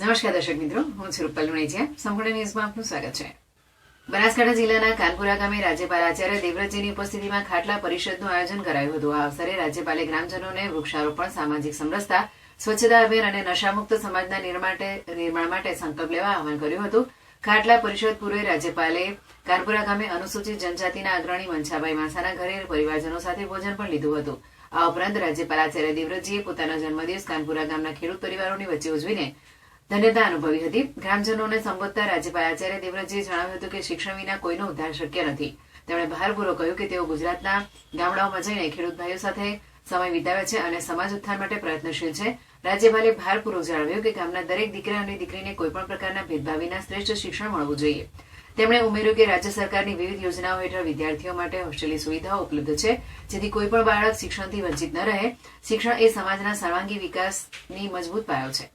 નમસ્કાર દર્શક મિત્રો, હું છું રૂપલ લુણીચિયા. સંપૂર્ણ ન્યૂઝમાં આપનું સ્વાગત છે. બનાસકાંઠા જિલ્લાના કાનપુરા ગામે રાજ્યપાલ આચાર્ય દેવવ્રતજીની ઉપસ્થિતિમાં ખાટલા પરિષદનું આયોજન કરાયું હતું. આ અવસરે રાજ્યપાલે ગ્રામજનોને વૃક્ષારોપણ, સામાજિક સમરસતા, સ્વચ્છતા અભિયાન અને નશામુક્ત સમાજના નિર્માણ માટે સંકલ્પ લેવા આહવાન કર્યું હતું. ખાટલા પરિષદ પૂર્વે રાજ્યપાલે કાનપુરા ગામે અનુસૂચિત જનજાતિના અગ્રણી મંછાભાઈ માસાના ઘરે પરિવારજનો સાથે ભોજન પણ લીધું હતું. આ ઉપરાંત રાજ્યપાલ આચાર્ય દેવવ્રતજીએ પોતાના જન્મદિવસ કાનપુરા ગામના ખેડૂત પરિવારોની વચ્ચે ઉજવીને ધન્યતા અનુભવી હતી. ગ્રામજનોને સંબોધતા રાજ્યપાલ આચાર્ય દેવવ્રતજીએ જણાવ્યું હતું કે શિક્ષણ વિના કોઈનો ઉદ્ધાર શક્ય નથી. તેમણે ભારપૂર્વક કહ્યું કે તેઓ ગુજરાતના ગામડાઓમાં જઈને ખેડૂત ભાઈઓ સાથે સમય વિતાવે છે અને સમાજ ઉત્થાન માટે પ્રયત્નશીલ છે. રાજ્યપાલે ભારપૂર્વક જણાવ્યું કે ગામના દરેક દીકરા અને દીકરીને કોઈપણ પ્રકારના ભેદભાવ વિના શ્રેષ્ઠ શિક્ષણ મળવું જોઈએ. તેમણે ઉમેર્યું કે રાજ્ય સરકારની વિવિધ યોજનાઓ હેઠળ વિદ્યાર્થીઓ માટે હોસ્ટેલની સુવિધાઓ ઉપલબ્ધ છે, જેથી કોઈપણ બાળક શિક્ષણથી વંચિત ન રહે. શિક્ષણ એ સમાજના સર્વાંગી વિકાસની મજબૂત પાયો છે.